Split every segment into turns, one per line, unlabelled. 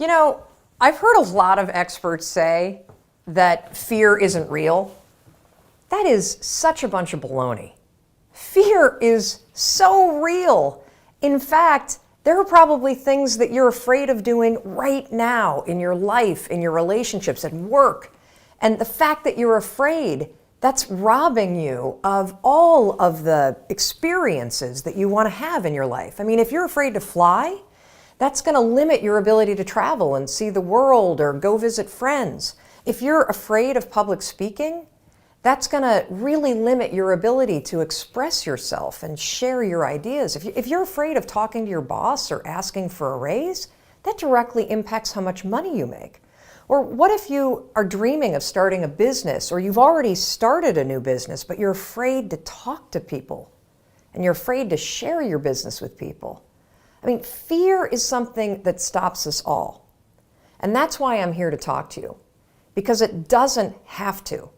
You know, I've heard a lot of experts say that fear isn't real. That is such a bunch of baloney. Fear is so real. In fact, there are probably things that you're afraid of doing right now in your life, in your relationships, at work. And the fact that you're afraid, that's robbing you of all of the experiences that you want to have in your life. I mean, if you're afraid to fly, that's going to limit your ability to travel and see the world or go visit friends. If you're afraid of public speaking, that's going to really limit your ability to express yourself and share your ideas. If you're afraid of talking to your boss or asking for a raise, that directly impacts how much money you make. Or what if you are dreaming of starting a business, or you've already started a new business, but you're afraid to talk to people and you're afraid to share your business with people? I mean, fear is something that stops us all. And that's why I'm here to talk to you, because it doesn't have to.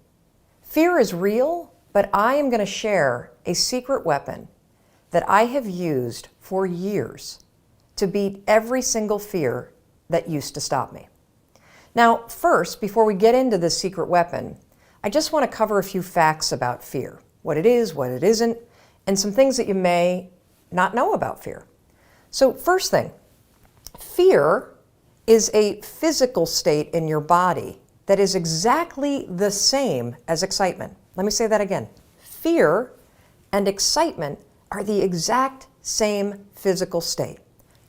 Fear is real, but I am going to share a secret weapon that I have used for years to beat every single fear that used to stop me. Now, first, before we get into this secret weapon, I just want to cover a few facts about fear, what it is, what it isn't, and some things that you may not know about fear. So first thing, fear is a physical state in your body that is exactly the same as excitement. Let me say that again. Fear and excitement are the exact same physical state.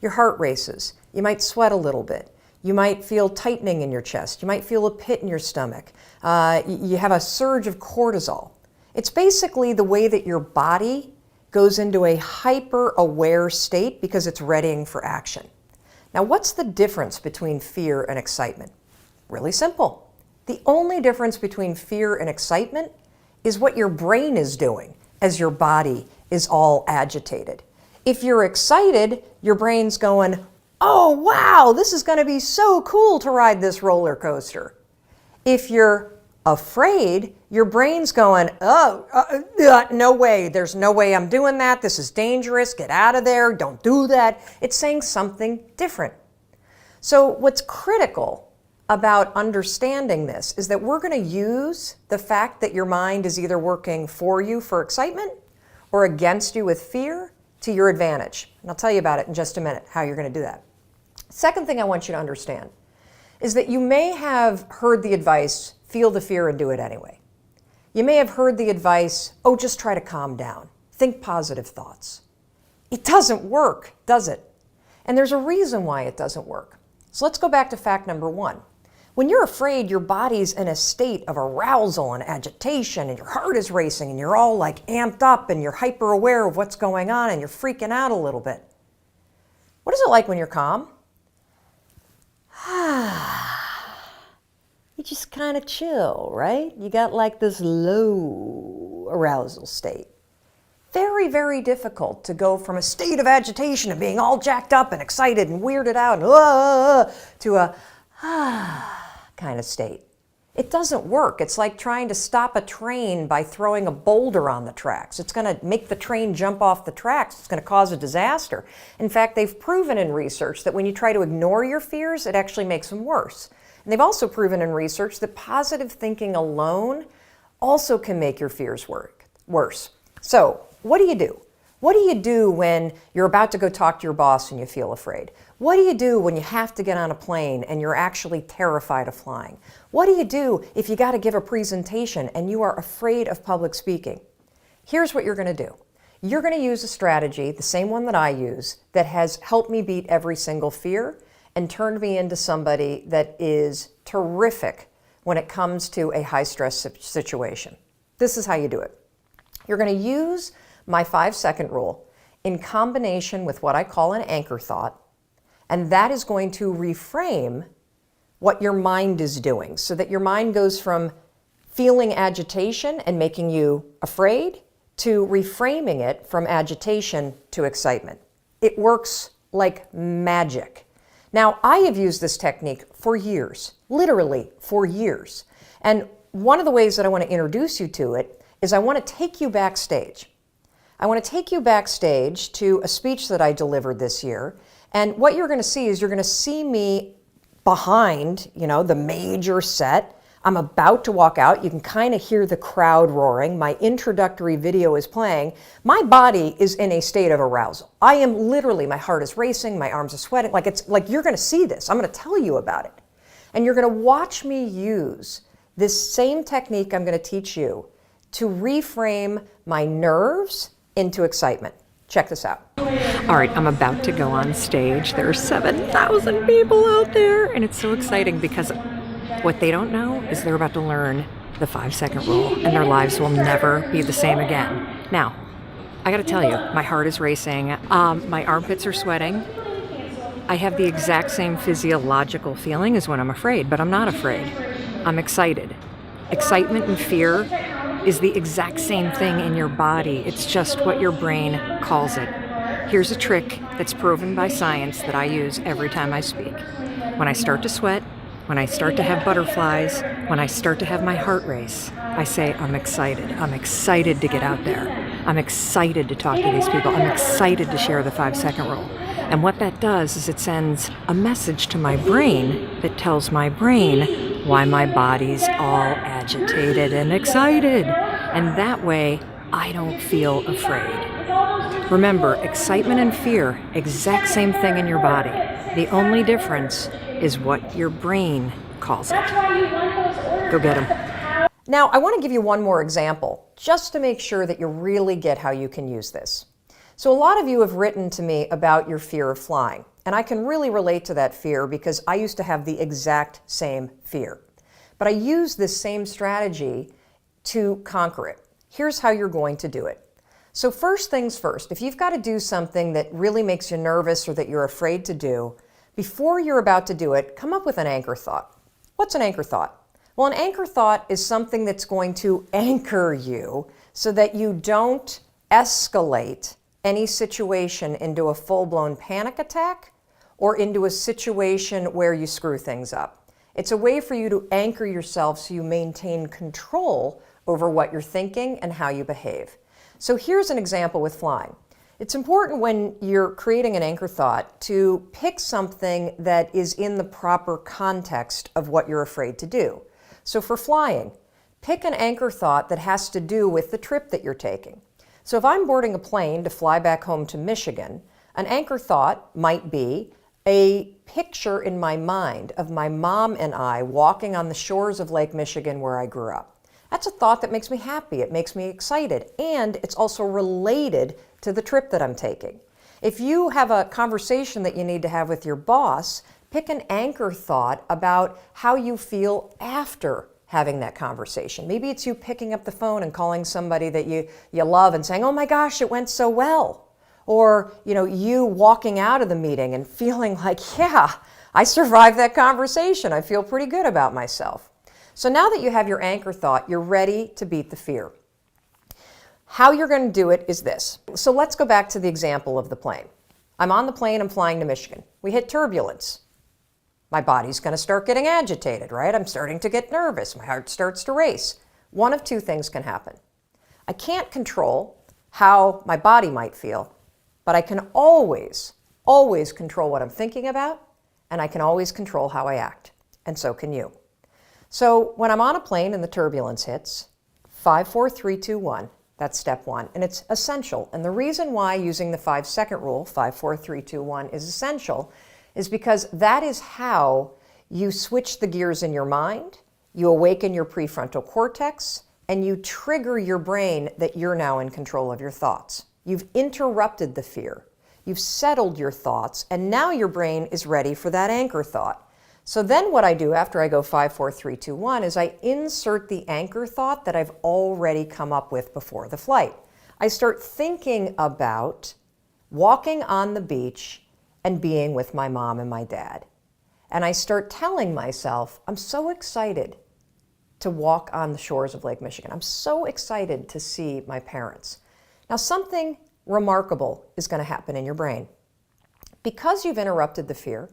Your heart races. You might sweat a little bit. You might feel tightening in your chest. You might feel a pit in your stomach. You have a surge of cortisol. It's basically the way that your body goes into a hyper-aware state because it's readying for action. Now, what's the difference between fear and excitement? Really simple. The only difference between fear and excitement is what your brain is doing as your body is all agitated. If you're excited, your brain's going, "Oh, wow, this is going to be so cool to ride this roller coaster." If you're afraid, your brain's going, no way, there's no way I'm doing that. This is dangerous. Get out of there. Don't do that. It's saying something different. So what's critical about understanding this is that we're going to use the fact that your mind is either working for you for excitement or against you with fear to your advantage. And I'll tell you about it in just a minute, how you're going to do that. Second thing I want you to understand is that you may have heard the advice, feel the fear and do it anyway. You may have heard the advice, oh, just try to calm down. Think positive thoughts. It doesn't work, does it? And there's a reason why it doesn't work. So let's go back to fact number one. When you're afraid, your body's in a state of arousal and agitation, and your heart is racing, and you're all like amped up, and you're hyper aware of what's going on, and you're freaking out a little bit. What is it like when you're calm? You just kind of chill, right? You got like this low arousal state. Very, very difficult to go from a state of agitation and being all jacked up and excited and weirded out and to a kind of state. It doesn't work. It's like trying to stop a train by throwing a boulder on the tracks. It's going to make the train jump off the tracks. It's going to cause a disaster. In fact, they've proven in research that when you try to ignore your fears, it actually makes them worse. And they've also proven in research that positive thinking alone also can make your fears worse. So, what do you do? What do you do when you're about to go talk to your boss and you feel afraid? What do you do when you have to get on a plane and you're actually terrified of flying? What do you do if you got to give a presentation and you are afraid of public speaking? Here's what you're going to do. You're going to use a strategy, the same one that I use, that has helped me beat every single fear and turned me into somebody that is terrific when it comes to a high-stress situation. This is how you do it. You're going to use my 5-second rule in combination with what I call an anchor thought, and that is going to reframe what your mind is doing so that your mind goes from feeling agitation and making you afraid to reframing it from agitation to excitement. It works like magic. Now, I have used this technique for years, literally for years. And one of the ways that I want to introduce you to it is I want to take you backstage. I want to take you backstage to a speech that I delivered this year. And what you're going to see is you're going to see me behind, the major set. I'm about to walk out. You can kind of hear the crowd roaring. My introductory video is playing. My body is in a state of arousal. I am literally, my heart is racing, my arms are sweating. Like you're going to see this. I'm going to tell you about it. And you're going to watch me use this same technique I'm going to teach you to reframe my nerves into excitement. Check this out. All right, I'm about to go on stage. There are 7,000 people out there, and it's so exciting because what they don't know is they're about to learn the 5-second rule, and their lives will never be the same again. Now, I gotta tell you, my heart is racing, my armpits are sweating. I have the exact same physiological feeling as when I'm afraid, but I'm not afraid. I'm excited. Excitement and fear is the exact same thing in your body. It's just what your brain calls it. Here's a trick that's proven by science that I use every time I speak. When I start to sweat, when I start to have butterflies, when I start to have my heart race, I say, I'm excited. I'm excited to get out there. I'm excited to talk to these people. I'm excited to share the 5-second rule. And what that does is it sends a message to my brain that tells my brain why my body's all agitated and excited. And that way, I don't feel afraid. Remember, excitement and fear, exact same thing in your body. The only difference is what your brain calls it. Go get them. Now, I want to give you one more example, just to make sure that you really get how you can use this. So a lot of you have written to me about your fear of flying, and I can really relate to that fear because I used to have the exact same fear. But I use this same strategy to conquer it. Here's how you're going to do it. So first things first, if you've got to do something that really makes you nervous or that you're afraid to do, before you're about to do it, come up with an anchor thought. What's an anchor thought? Well, an anchor thought is something that's going to anchor you so that you don't escalate any situation into a full-blown panic attack or into a situation where you screw things up. It's a way for you to anchor yourself so you maintain control over what you're thinking and how you behave. So here's an example with flying. It's important when you're creating an anchor thought to pick something that is in the proper context of what you're afraid to do. So for flying, pick an anchor thought that has to do with the trip that you're taking. So if I'm boarding a plane to fly back home to Michigan, an anchor thought might be a picture in my mind of my mom and I walking on the shores of Lake Michigan where I grew up. That's a thought that makes me happy, it makes me excited, and it's also related to the trip that I'm taking. If you have a conversation that you need to have with your boss, pick an anchor thought about how you feel after having that conversation. Maybe it's you picking up the phone and calling somebody that you love and saying, oh my gosh, it went so well. Or you walking out of the meeting and feeling like, yeah, I survived that conversation. I feel pretty good about myself. So now that you have your anchor thought, you're ready to beat the fear. How you're going to do it is this. So let's go back to the example of the plane. I'm on the plane, I'm flying to Michigan. We hit turbulence. My body's going to start getting agitated, right? I'm starting to get nervous. My heart starts to race. One of two things can happen. I can't control how my body might feel, but I can always control what I'm thinking about, and I can always control how I act. And so can you. So when I'm on a plane and the turbulence hits, 5, 4, 3, 2, 1, that's step one. And it's essential. And the reason why using the 5-second rule, 5, 4, 3, 2, 1, is essential is because that is how you switch the gears in your mind, you awaken your prefrontal cortex, and you trigger your brain that you're now in control of your thoughts. You've interrupted the fear. You've settled your thoughts, and now your brain is ready for that anchor thought. So then what I do after I go 5, 4, 3, 2, 1 is I insert the anchor thought that I've already come up with before the flight. I start thinking about walking on the beach and being with my mom and my dad. And I start telling myself, I'm so excited to walk on the shores of Lake Michigan. I'm so excited to see my parents. Now something remarkable is going to happen in your brain. Because you've interrupted the fear,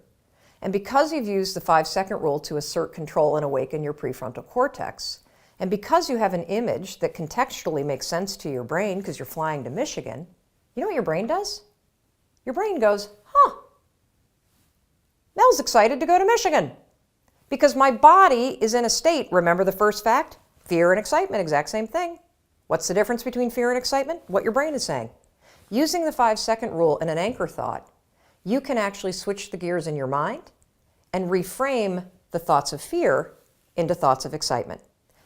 and because you've used the 5-second rule to assert control and awaken your prefrontal cortex, and because you have an image that contextually makes sense to your brain because you're flying to Michigan, you know what your brain does? Your brain goes, huh, Mel's Carol's excited to go to Michigan because my body is in a state, remember the first fact? Fear and excitement, exact same thing. What's the difference between fear and excitement? What your brain is saying. Using the 5-second rule and an anchor thought, you can actually switch the gears in your mind and reframe the thoughts of fear into thoughts of excitement.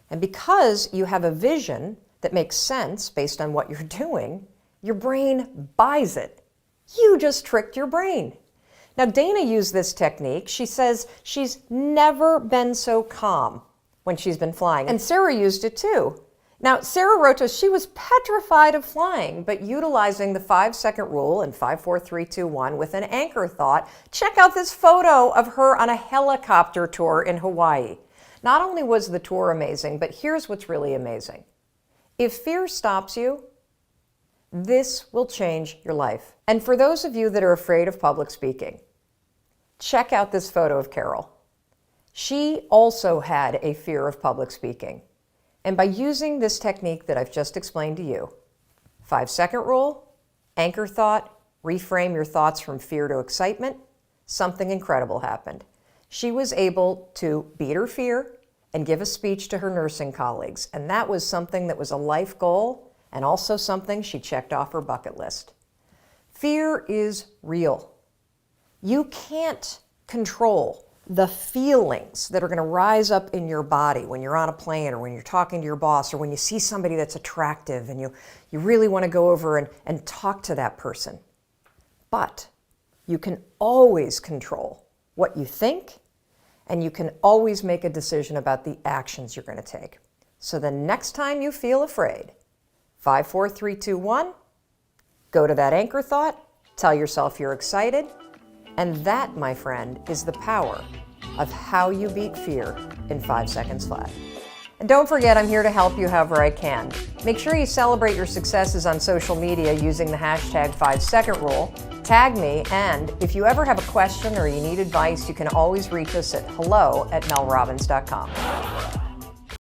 And because you have a vision that makes sense based on what you're doing, your brain buys it. You just tricked your brain. Now, Dana used this technique. She says she's never been so calm when she's been flying. And Sarah used it too. Now, Sarah wrote to us, she was petrified of flying, but utilizing the 5-second rule in 5, 4, 3, 2, 1 with an anchor thought, check out this photo of her on a helicopter tour in Hawaii. Not only was the tour amazing, but here's what's really amazing. If fear stops you, this will change your life. And for those of you that are afraid of public speaking, check out this photo of Carol. She also had a fear of public speaking. And by using this technique that I've just explained to you, 5-second rule, anchor thought, reframe your thoughts from fear to excitement, something incredible happened. She was able to beat her fear and give a speech to her nursing colleagues. And that was something that was a life goal and also something she checked off her bucket list. Fear is real. You can't control the feelings that are going to rise up in your body when you're on a plane or when you're talking to your boss or when you see somebody that's attractive and you really want to go over and talk to that person. But you can always control what you think, and you can always make a decision about the actions you're going to take. So the next time you feel afraid, 5, 4, 3, 2, 1, go to that anchor thought, tell yourself you're excited, and that, my friend, is the power of how you beat fear in 5 seconds flat. And don't forget, I'm here to help you however I can. Make sure you celebrate your successes on social media using the hashtag 5-second rule. Tag me, and if you ever have a question or you need advice, you can always reach us at hello@melrobbins.com.